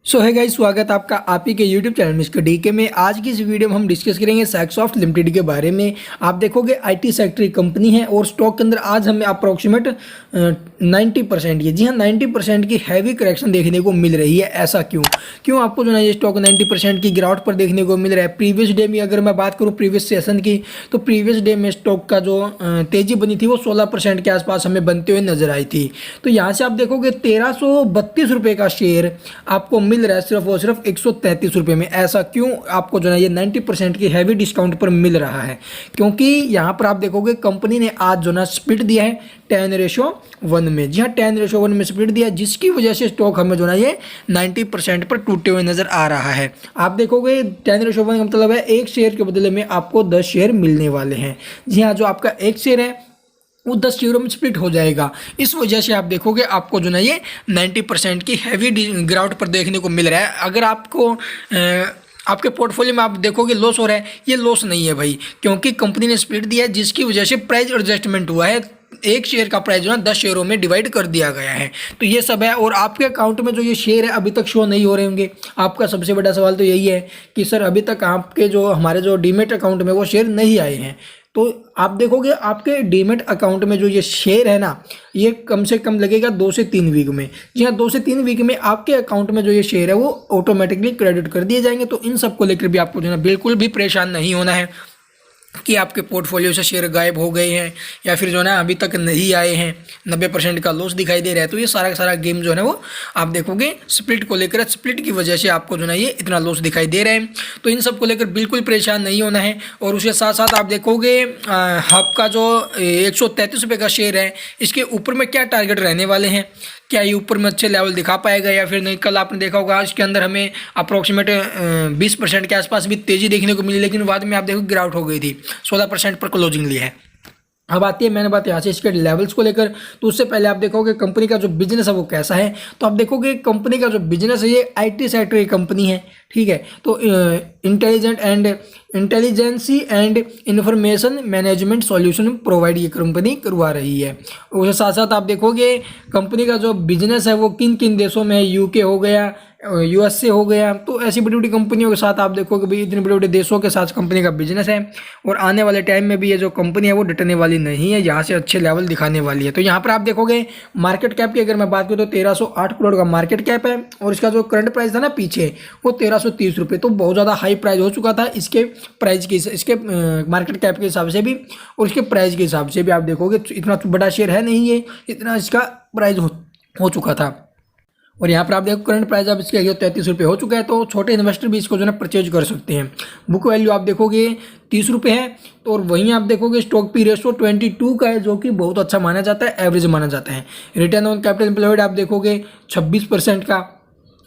सो है गाइस, स्वागत आपका आप ही के यूट्यूब चैनल मिस्टर डीके में। आज की इस वीडियो में हम डिस्कस करेंगे सैक्सॉफ्ट लिमिटेड के बारे में। आप देखोगे आईटी सेक्टर की कंपनी है और स्टॉक के अंदर आज हमें अप्रोक्सीमेट 90% की, जी हाँ 90% की हैवी करेक्शन देखने को मिल रही है। ऐसा क्यों आपको जो है ये स्टॉक 90% की गिरावट पर देखने को मिल रहा है। प्रीवियस डे में अगर मैं बात करूँ प्रीवियस सेशन की, तो प्रीवियस डे में स्टॉक का जो तेजी बनी थी वो 16% के आसपास हमें बनते हुए नजर आई थी। तो यहाँ से आप देखोगे 1332 रुपये का शेयर आपको मिल रहा है सिर्फ और सिर्फ 133 रुपये में। ऐसा क्यों आपको जो है ये 90% की हैवी डिस्काउंट पर मिल रहा है? क्योंकि यहाँ पर आप देखोगे कंपनी ने आज जो ना स्प्लिट दिया है 10:1 में। जी हाँ 10:1 में स्प्लिट दिया, जिसकी वजह से स्टॉक हमें जो ना ये 90% पर टूटे हुए नजर आ रहा है। आप देखोगे 10:1 का मतलब है एक शेयर के बदले में आपको 10 शेयर मिलने वाले हैं। जी हाँ, जो आपका एक शेयर है वो 10 शेयरों में स्प्लिट हो जाएगा। इस वजह से आप देखोगे आपको जो ना ये 90% की हैवी गिरावट पर देखने को मिल रहा है। अगर आपको आपके पोर्टफोलियो में आप देखोगे लॉस हो रहा है, ये लॉस नहीं है भाई, क्योंकि कंपनी ने स्प्लिट दिया है जिसकी वजह से प्राइस एडजस्टमेंट हुआ है। एक शेयर का प्राइस जो है 10 शेयरों में डिवाइड कर दिया गया है। तो ये सब है। और आपके अकाउंट में जो ये शेयर है अभी तक शो नहीं हो रहे होंगे। आपका सबसे बड़ा सवाल तो यही है कि सर अभी तक आपके जो हमारे जो डीमेट अकाउंट में वो शेयर नहीं आए हैं। तो आप देखोगे आपके डीमेट अकाउंट में जो ये शेयर है ना, ये कम से कम लगेगा 2 से 3 वीक में। जी हाँ 2 से 3 वीक में आपके अकाउंट में जो ये शेयर है वो ऑटोमेटिकली क्रेडिट कर दिए जाएंगे। तो इन सब को लेकर भी आपको जो है ना बिल्कुल भी परेशान नहीं होना है कि आपके पोर्टफोलियो से शेयर गायब हो गए हैं या फिर जो है ना अभी तक नहीं आए हैं, 90% का लॉस दिखाई दे रहा है। तो ये सारा का सारा गेम जो है ना वो आप देखोगे स्प्लिट को लेकर, स्प्लिट की वजह से आपको जो है ना ये इतना लॉस दिखाई दे रहा है। तो इन सब को लेकर बिल्कुल परेशान नहीं होना है। और उसके साथ साथ आप देखोगे आपका जो 133 रुपये का शेयर है, इसके ऊपर में क्या टारगेट रहने वाले हैं, क्या ये ऊपर में अच्छे लेवल दिखा पाएगा या फिर नहीं। कल आपने देखा होगा इसके अंदर हमें अप्रोक्सीमेट 20% के आसपास भी तेजी देखने को मिली, लेकिन बाद में आप देखो गिरावट हो गई थी, 16% पर क्लोजिंग ली है। अब आती है मैंने बात यहाँ से इसके लेवल्स को लेकर। तो उससे पहले आप देखोगे कंपनी का जो बिजनेस है वो कैसा है। तो आप देखोगे कंपनी का जो बिजनेस है ये आईटी सेक्टर की कंपनी है, ठीक है। तो intelligence and information management solution provide ये कंपनी करवा रही है। उसके साथ साथ आप देखोगे कंपनी का जो बिजनेस है वो किन किन देशों में है, यूके हो गया, यूएसए हो गया। तो ऐसी बड़ी बड़ी कंपनियों के साथ आप देखोगे भाई इतने बड़े बड़े देशों के साथ कंपनी का बिजनेस है। और आने वाले टाइम में भी ये जो कंपनी है वो डटने वाली नहीं है, यहाँ से अच्छे लेवल दिखाने वाली है। तो यहाँ पर आप देखोगे मार्केट कैप की अगर मैं बात करूँ तो 1308 करोड़ का मार्केट कैप है। और इसका जो करंट प्राइस था ना पीछे वो 1330 रुपये, तो बहुत ज़्यादा हाई प्राइस हो चुका था इसके प्राइस की, इसके मार्केट कैप के हिसाब से भी और इसके प्राइस के हिसाब से भी। आप देखोगे इतना बड़ा शेयर है नहीं ये, इतना इसका प्राइस हो चुका था। और यहाँ पर आप देखो करंट प्राइस अब इसके 33 रुपये हो चुका है। तो छोटे इन्वेस्टर भी इसको जो है परचेज कर सकते हैं। बुक वैल्यू आप देखोगे 30 रुपये है। तो और वहीं आप देखोगे स्टॉक पी रेशो 22 का है, जो कि बहुत अच्छा माना जाता है, एवरेज माना जाता है। रिटर्न ऑन कैपिटल एम्प्लॉयड आप देखोगे 26% का,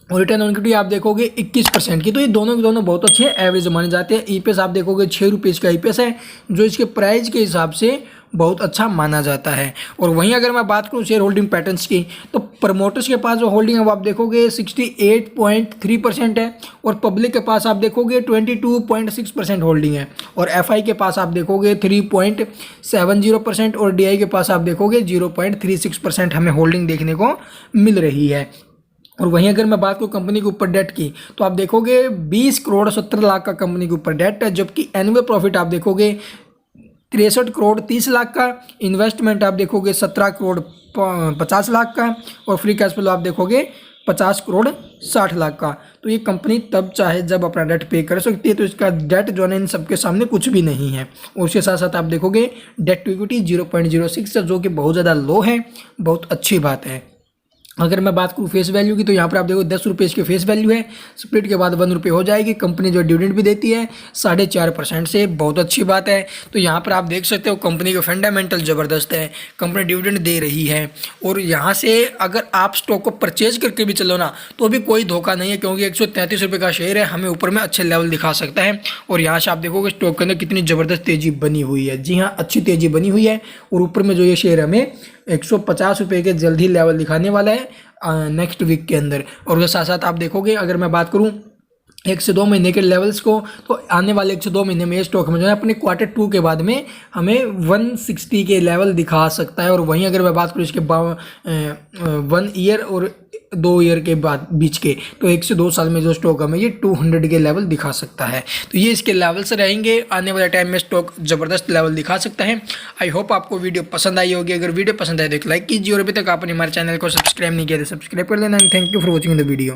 और रिटर्न ऑन इक्विटी आप देखोगे 21% की। तो ये दोनों के दोनों बहुत अच्छे एवरेज माने जाते हैं। ईपीएस आप देखोगे 6 रुपये का ईपीएस है, जो इसके प्राइस के हिसाब से बहुत अच्छा माना जाता है। और वहीं अगर मैं बात करूं शेयर होल्डिंग पैटर्न्स की, तो प्रमोटर्स के पास जो होल्डिंग है वो आप देखोगे 68.3% है। और पब्लिक के पास आप देखोगे 22.6% होल्डिंग है। और एफआई के पास आप देखोगे 3.70% और डीआई के पास आप देखोगे 0.36% हमें होल्डिंग देखने को मिल रही है। और वहीं अगर मैं बात करूँ कंपनी के ऊपर डेट की, तो आप देखोगे 20 करोड़ 70 लाख का कंपनी के ऊपर डेट है, जबकि एनुअल प्रॉफिट आप देखोगे 63 करोड़ 30 लाख का। इन्वेस्टमेंट आप देखोगे 17 करोड़ 50 लाख का। और फ्री कैश फ्लो आप देखोगे 50 करोड़ 60 लाख का। तो ये कंपनी तब चाहे जब अपना डेट पे कर सकती है। तो इसका डेट जो है इन सबके सामने कुछ भी नहीं है। और उसके साथ साथ आप देखोगे डेट टू इक्विटी 0.06 है, जो कि बहुत ज़्यादा लो है, बहुत अच्छी बात है। अगर मैं बात करूँ फेस वैल्यू की, तो यहाँ पर आप देखो 10 रुपये इसके फेस वैल्यू है। स्प्लिट के बाद 1 रुपये हो जाएगी। कंपनी जो डिविडेंड भी देती है 4.5% से, बहुत अच्छी बात है। तो यहाँ पर आप देख सकते हो कंपनी के फंडामेंटल ज़बरदस्त है, कंपनी डिविडेंड दे रही है। और यहाँ से अगर आप स्टॉक को परचेज करके भी चलो ना, तो भी कोई धोखा नहीं है, क्योंकि 133 रुपये का शेयर है, हमें ऊपर में अच्छे लेवल दिखा सकता है। और यहाँ से आप देखोगे स्टॉक के अंदर कितनी ज़बरदस्त तेज़ी बनी हुई है। जी हाँ, अच्छी तेज़ी बनी हुई है। और ऊपर में जो ये शेयर हमें 150 रुपये के जल्द ही लेवल दिखाने वाला है नेक्स्ट वीक के अंदर। और उसके साथ साथ आप देखोगे अगर मैं बात करूं 1 से 2 महीने के लेवल्स को, तो आने वाले 1 से 2 महीने में ये स्टॉक में जो है अपने Q2 के बाद में हमें 160 के लेवल दिखा सकता है। और वहीं अगर मैं बात करूँ इसके 1 ईयर और 2 ईयर के बाद बीच के, तो 1 से 2 साल में जो स्टॉक हमें ये 200 के लेवल दिखा सकता है। तो ये इसके लेवल्स रहेंगे, आने वाले टाइम में स्टॉक ज़बरदस्त लेवल दिखा सकता है। आई होप आपको वीडियो पसंद आई होगी। अगर वीडियो पसंद आए तो एक लाइक कीजिए और अभी तक आपने हमारे चैनल को सब्सक्राइब नहीं किया तो सब्सक्राइब कर लेना। Thank you for watching the video.